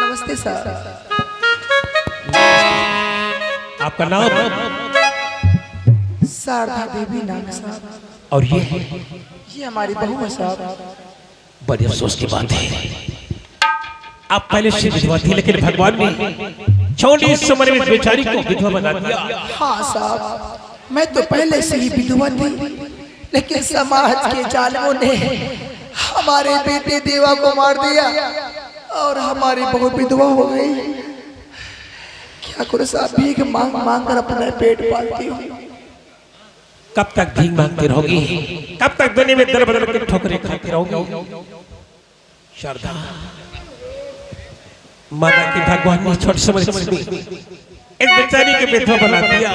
नमस्ते सर। आपका नाम? शारदा देवी नाम है साहब। और ये हमारी बहू है साहब। बड़ी अफसोस की बात है, आप पहले से विधवा थी, लेकिन भगवान ने छोटी उम्र में बेचारी को विधवा बना दिया। हाँ साहब, मैं तो पहले से ही विधवा थी, लेकिन समाज के जालिमों ने हमारे बेटे देवा को मार दिया और हमारी बहू विधवा हो गई। क्या करो साहब, भीख मांग मांग कर अपना पेट पालती हूँ। कब तक भीख मांगती रहोगी? कब तक दुनिया में दर बदल कर ठोकरें खाती रहोगी? शारदा, माना कि भगवान ने छोटी सी उम्र में एक बेचारी के विधवा बना दिया।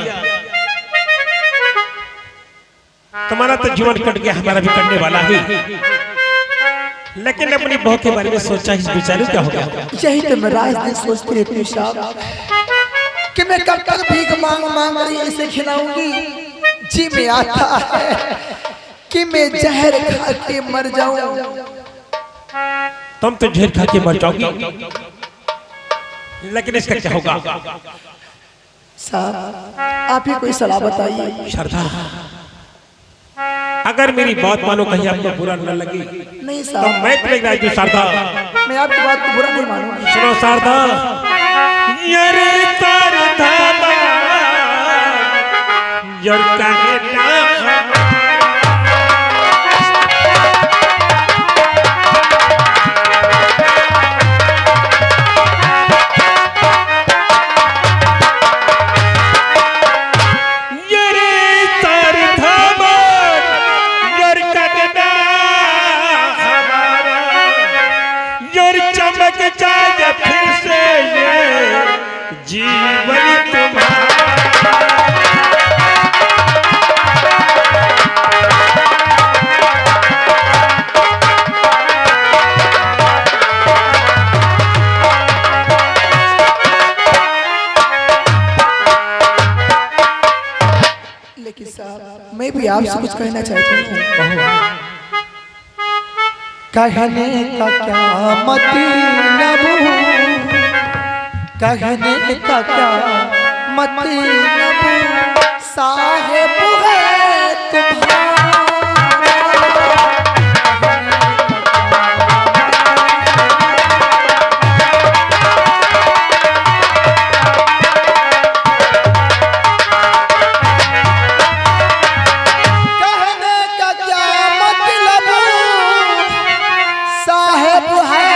तुम्हारा तो जीवन कट गया, हमारा भी कटने वाला है। लेकिन अपनी बहू के बारे में सोचा, इस बेचारी क्या हो गया? यही तो मैं रात दिन सोचती रहती हूँ साहब कि मैं कब तक भीख मांग मांग कर इसे खिलाऊंगी। जी में आता है कि मैं जहर खा के मर जाऊं। तुम तो जहर खा के मर जाओगी, लेकिन इसका क्या होगा? साहब, आप ही कोई सलाह बताइए। शारदा, अगर मेरी बात मानो, कहीं आपको बुरा न लगे। नहीं तो साहब, मैं तुम्हें राजू शारदा, मैं आपकी बात को बुरा नहीं मानूंगी। सुनो शारदा, यार तार धामा यार काहे ना जीवन लेकिन साहब, मैं भी आपसे कुछ कहना चाहती हूँ। कहने का क्या मतलब, कहने का क्या मतलब, साहेब है तुम्हारा। कहने का क्या मतलब, साहेब है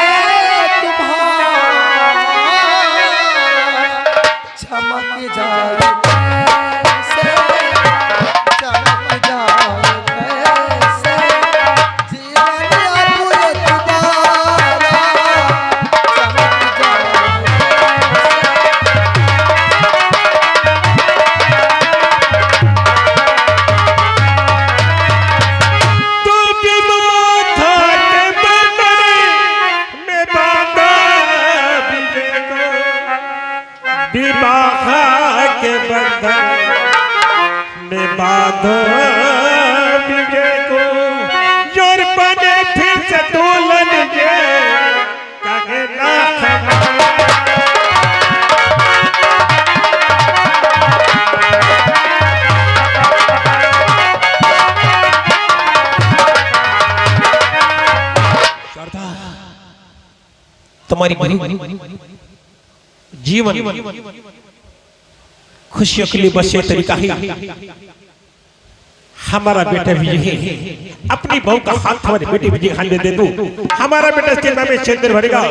चमक जाए कैसे, चमक जाए कैसे, जीवन अपूर्ण तुम्हारा, चमक जाए तू भी माथा के बंदर में बांधा विवाह के बंधन में बांधो विजय को, जोर बने फिर से दुल्हन के कहे ना शारदा, तुम्हारी जीवन खुशियों के लिए बस ये तरीका ही। हमारा बेटा विजय है, अपनी बहू का हाथ हमारे बेटे विजय खान दे दो, हमारा बेटा इसके नाम में सिंदूर भरेगा,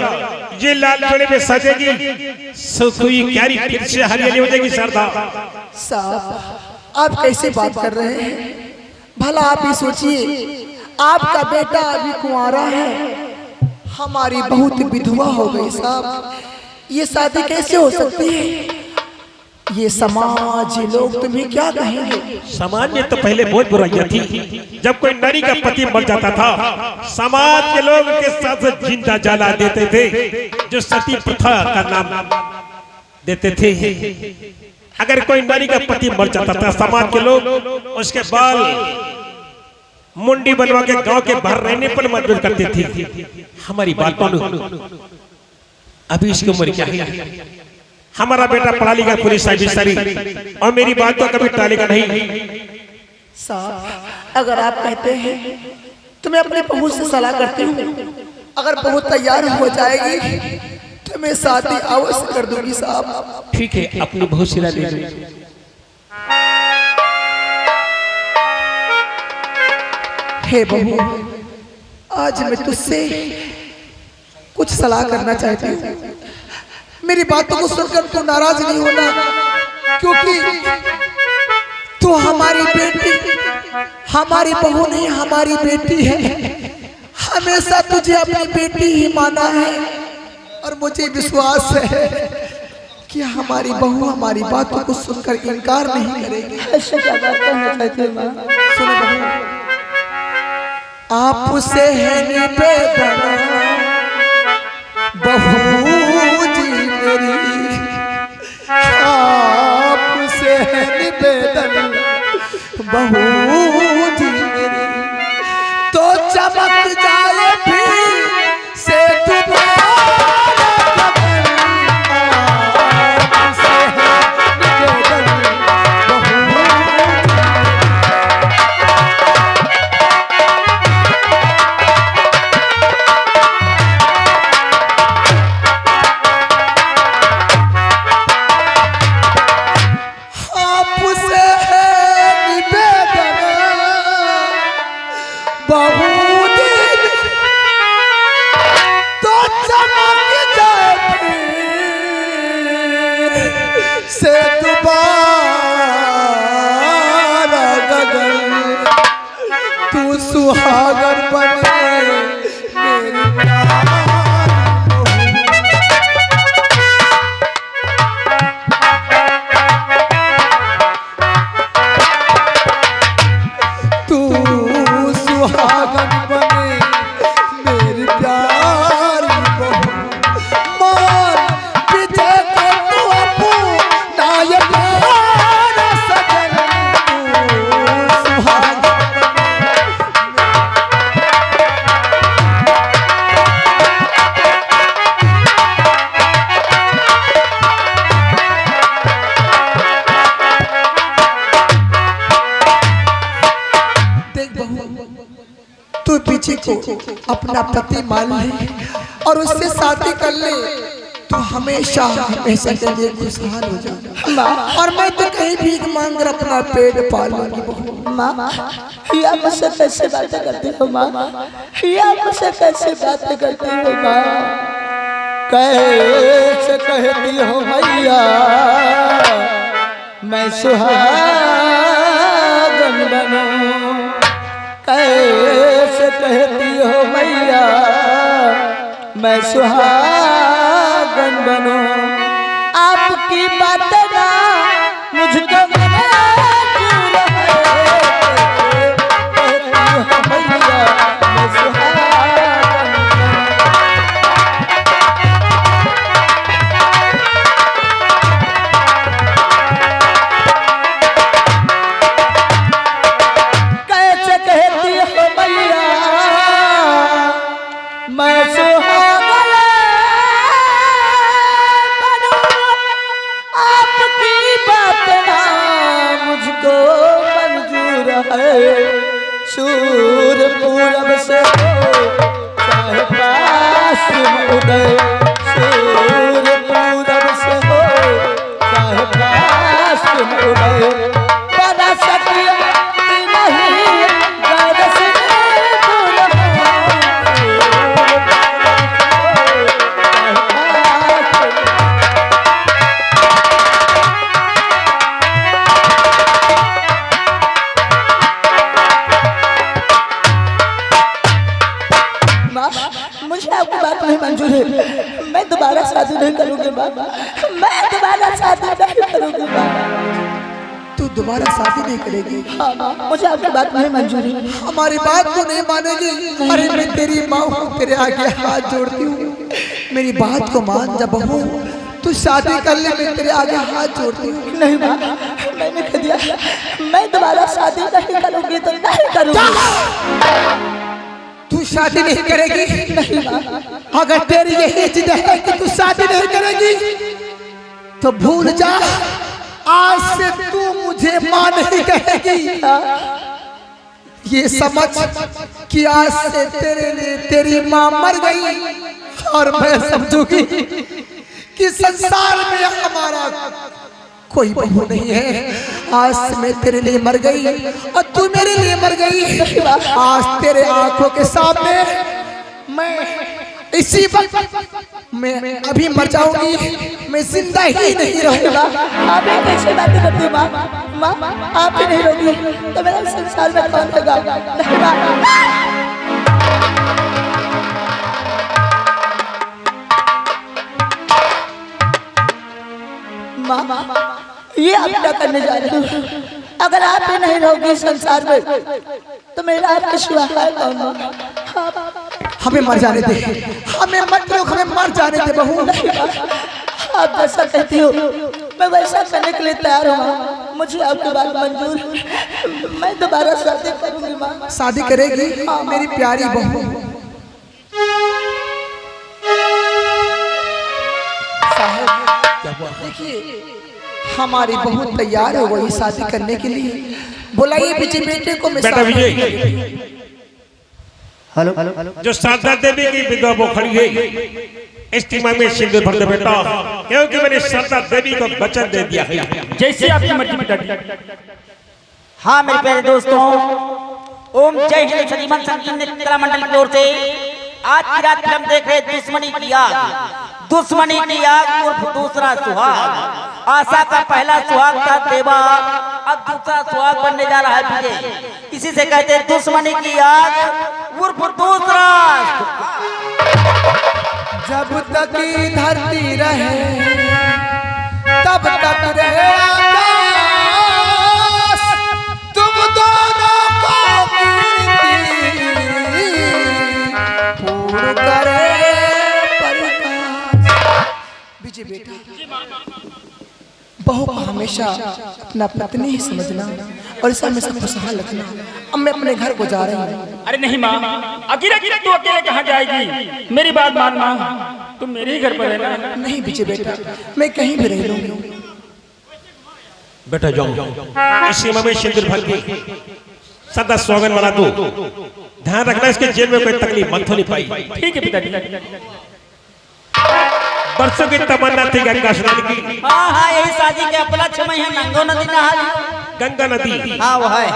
ये लाल जोड़े में सजेगी, सुखी क्यारी फिर से हरियाली हो जाएगी। शारदा साहब, आप कैसे बात कर रहे हैं? भला आप ही सोचिए, आपका बेटा अभी कुंवारा है, हमारी बहू तो विधवा हो गई साहब। ये शादी कैसे हो सकती है? ये समाज, लोग तुम्हें क्या कहेंगे? समाज में तो पहले बहुत बुराइयां थी। जब कोई नारी का पति मर जाता था, समाज के लोग के साथ जिंदा जला देते थे, जो सती प्रथा का नाम देते थे। अगर कोई नारी का पति मर जाता था, समाज के लोग उसके बाल मुंडी बनवा के गांव के बाहर रहने पर मजबूर करते थे। हमारी बात मानो, अभी इसकी उम्र क्या है? हमारा बेटा पढ़ा लिखा पुलिस ऑफिसर और मेरी बात तो कभी टालेगा नहीं। साहब अगर आप कहते हैं तो मैं अपनी बहू से सलाह करती हूँ, अगर बहू तैयार हो जाएगी तो मैं शादी अवश्य कर दूंगी साहब। ठीक है, अपनी बहू से ले लो। हे बहू, आज मैं तुझसे कुछ सलाह करना चाहती हूँ। मेरी बातों को सुनकर तू नाराज नहीं होना, क्योंकि तू हमारी बेटी, हमारी बहू नहीं हमारी बेटी है। हमेशा तुझे अपनी बेटी ही माना है और मुझे विश्वास है कि हमारी बहू हमारी बातों को सुनकर इनकार नहीं करेगी। ऐसे क्या बात करना चाहती है माँ? सुनो बहू, आपसे है निवेदन बहू जी मेरी, आपसे है निवेदन बहू जी मेरी, तो चमक जाए फिर से दोबारा गगन। आपसे है निवेदन बहू आपसे है निवेदन बहू दिन, तो चमक जाए फिर से दोबारा गगन। तू सुहागन बने मेरी प्यारी बहू। तू सुहागन बने मेरी प्यारी बहू, मान पीछे को तू अपना ये प्यारा सजन। तू सुहागन देख बहू, तू पीछे को अपना पति मान ले और उससे शादी कर ले, तो हमेशा हमेशा के लिए खुशहाल हो जा। और मैं तो कहीं भीख मांग कर अपना पेट पाल लूंगी बहू। माँ या मुझसे कैसे बातें करती हो माँ? या मुझसे कैसे बातें करती हो माँ? कैसे कहती हो मैया मैं सुहागन बनूं? कैसे कहती हो मैया मैं सुहागन बनूं? आपकी बातें ना मुझको मंजूर है। कहती हो मैया मैं सुहागन बनूं। कैसे कहती हो मैया मैं सुहागन बनूं? आपकी बात ना मुझको मंजूर है। सूर पूरब से हो चाहे पश्चिम उदय, सूर पूरब से हो चाहे पश्चिम उदय, बना सकती नहीं गैर से दूर हो। माँ मुझे आपकी बात नहीं मंजूर है। मैं दोबारा शादी नहीं करूँगी माँ। मैं दोबारा शादी नहीं करूँगी माँ। तू दोबारा शादी नहीं करेगी? हाँ माँ, मुझे आपकी बात नहीं मंजूर है। हमारी बात को नहीं मानेगी? अरे मैं तेरी माँ हूँ, तेरे आगे हाथ जोड़ती हूँ, मेरी बात को मान जा बहू। तू शादी कर ले, मैं तेरे आगे हाथ जोड़ती हूँ। नहीं माँ, मैंने कह दिया मैं दोबारा शादी नहीं करूँगी तो नहीं करूँगी। तू तू शादी नहीं करेगी? नहीं माँ। अगर तेरी यही जिद है कि तू शादी नहीं करेगी तो भूल जा, आज से तू मुझे माँ नहीं कहेगी। ये समझ कि आज से तेरे लिए तेरी माँ मर गई और मैं समझूंगी कि संसार में हमारा कोई बहू नहीं है। आज से मैं तेरे लिए मर गई और तू मेरे लिए मर गई। आज तेरे आंखों के सामने मैं इसी वक्त मैं अभी मर जाऊंगी, मैं जिंदा ही नहीं रहूंगा। आप ये कैसे बातें करती हो माँ? माँ आप ही नहीं रहोगी तो मेरा संसार में कौन होगा? नहीं माँ। माँ ये आप क्या करने जा रहे हो? अगर आप ही नहीं रहोगी संसार में तो मेरा आपके सिवा है कौन? हमें मर जाने दे, हमें मत रोक, हमें मर जाने दे बहू। आप जैसा कहती हो मैं वैसा करने के लिए तैयार हूँ। मुझे आपकी बात मंजूर, मैं दोबारा शादी करूंगी माँ। शादी करेगी मेरी प्यारी बहू? देखिए हमारी बहू तैयार हो गई शादी करने के लिए। बुलाइए विजय बेटे को। मैं बेटा विजय, हेलो जो शारदा देवी की विधवा वो खड़ी है, इस टीमा में सिंदूर भर दे बेटा, क्योंकि मैंने शारदा देवी को वचन दे दिया है। जैसे आपकी मर्जी बेटा। हाँ मेरे प्यारे दोस्तों, ओम जय हिंद श्रीमन संगीत कला मंडल की ओर से आज की रात फिल्म देख रहे दुश्मनी की आग। दुश्मनी की आग उर्फ दूसरा सुहाग। आशा का पहला सुहाग था देवा, अब दूसरा सुहाग बनने जा रहा है विजय। इसी से कहते हैं दुश्मनी की आग उर्फ दूसरा। जब तक धरती रहे तब तक रहे आकाश, तुम दोनों को कीर्ति पूर्ण करे प्रकाश। विजय बेटा, बहू को हमेशा अपना पत्नी ही समझना और इसे हमेशा खुशहाल रखना। अब मैं अपने घर को जा रही हूँ। अरे नहीं माँ, अकेले तू अकेले कहाँ जाएगी? मेरी बात मान माँ, तुम मेरे ही घर पर रहना। नहीं विजय बेटा, मैं कहीं भी रह लूंगी। बेटा जाओ, इस सीमा में सिंदूर भर के सदा स्वागत वाला दो। ध्यान रखना इसके जेल में कोई तकलीफ मत होनी पाई। ठीक है पिताजी। बरसों की तमन्ना थी गंगा स्नान की। हाँ हाँ यही शादी के उपलक्ष्य में है नंगो नदी नहा। गंगा नदी, हाँ वो है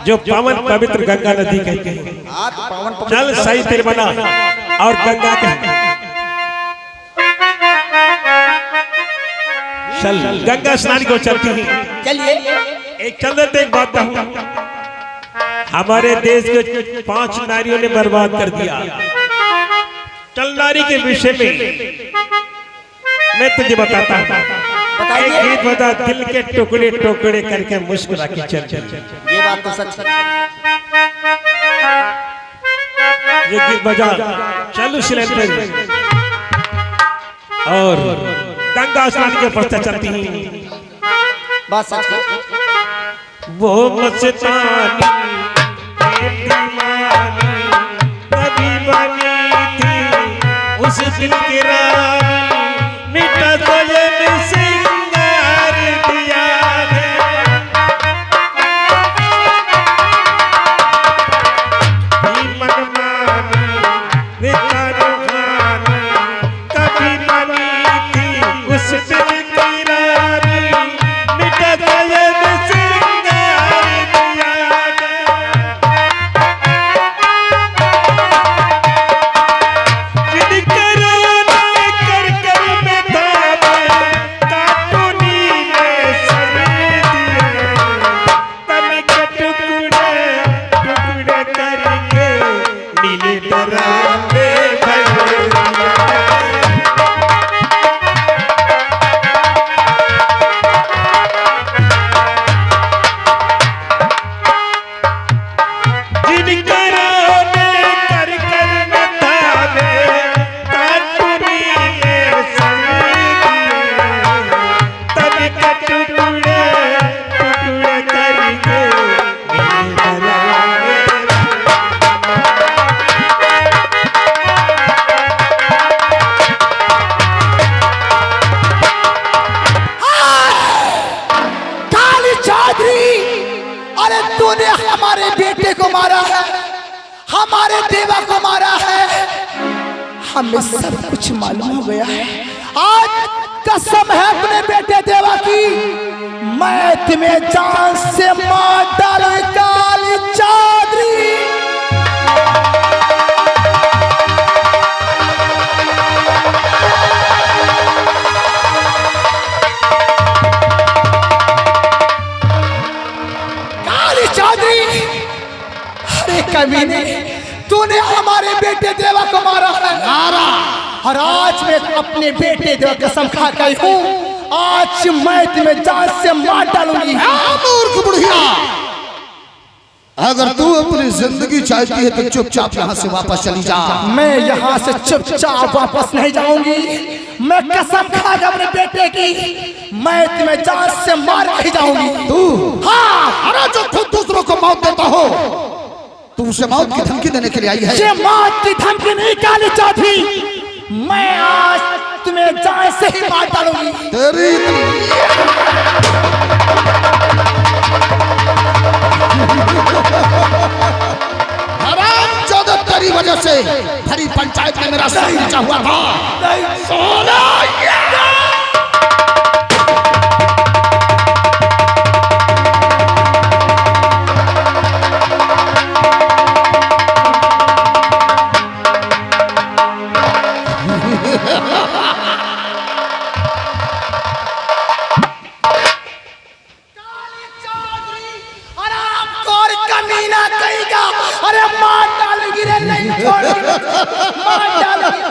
जो पावन पवित्र गंगा नदी कहते हैं। चल सही तेरे बना और गंगा के चल गंगा स्नान को चलती है। चलिए। एक चल देते एक बात कहूं, हमारे देश के 5 नारियों ने बर्बाद कर दिया। चल नारी के विषय में मैं तुझे बताता हूँ। एक गीत बता, दिल के टुकड़े टुकड़े करके मुस्कुरा के चल। ये बात तो सच है। ये गीत बजा, चलो सिलेंडर और गंगा स्नान के पश्चात चलती हैं। बात सच है। वो मस्तानी दीवानी कभी बनी थी उस दिल की रानी, मिटा तो ये सिंगार दिया है। मनमानी रूहानी कभी बनी थी उस दिल की रानी, मिटा तो ये सिंगार दिया है। हमें सब कुछ मालूम हो गया है। आज कसम है अपने बेटे देवा की, मैं तुम्हें जान से मार डालू काली चौधरी। काली चौधरी, अरे कमीने, तूने हमारे बेटे देवा को मारा है। और आज मैं अपने बेटे देवा कसम खा गई हूँ, आज मैं तुम्हें जान से मार डालूंगी। मूर्ख बुढ़िया, अगर तू अपनी जिंदगी चाहती है तो चुपचाप यहाँ से वापस चली जा। मैं यहाँ से चुपचाप वापस नहीं जाऊंगी। मैं कसम खा गया अपने बेटे की, मैं तुम्हें जान से मार ही जाऊंगी। तू? हाँ, अरे जो खुद दूसरों को मौत देता हो, तू उसे मौत की धमकी देने के लिए आई है। ये मौत की धमकी नहीं काली चौधरी, मैं आज तुम्हें जान से ही मार डालूंगी। तेरी हरामजादा, तेरी वजह से भरी पंचायत में मेरा सर नीचा हुआ था। सोना अरे मार डालेगी रे, नहीं छोड़ेगी, मार डालेगी।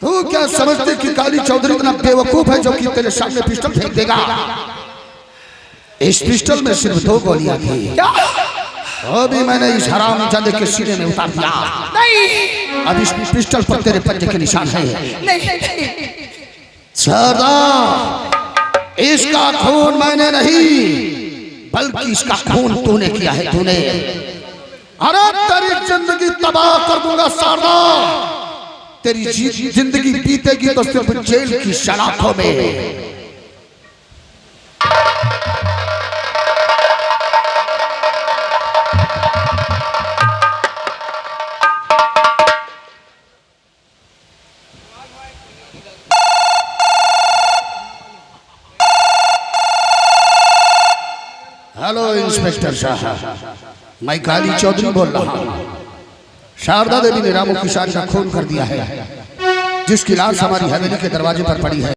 तू क्या समझती कि काली चौधरी इतना बेवकूफ है जो कि तेरे सामने पिस्टल फेंक देगा? इस पिस्टल में सिर्फ 2 गोलियां थी। क्या? अभी मैंने इस हरामजादे के सीने में उतार दिया। नहीं, अब इस पिस्टल पर तेरे पंजे के निशान है। नहीं। सरदार, इसका खून मैंने नहीं, बल्कि इसका खून तूने किया है। तूने, अरे तेरी जिंदगी तबाह कर दूंगा सरदार। तेरी जिंदगी बीतेगी तो सिर्फ जेल की सलाखों में। हेलो इंस्पेक्टर साहब, मैं काली चौधरी बोल रहा हूँ। शारदा देवी ने रामू किसान का खून कर दिया है, जिसकी लाश हमारी हवेली के दरवाजे पर पड़ी है।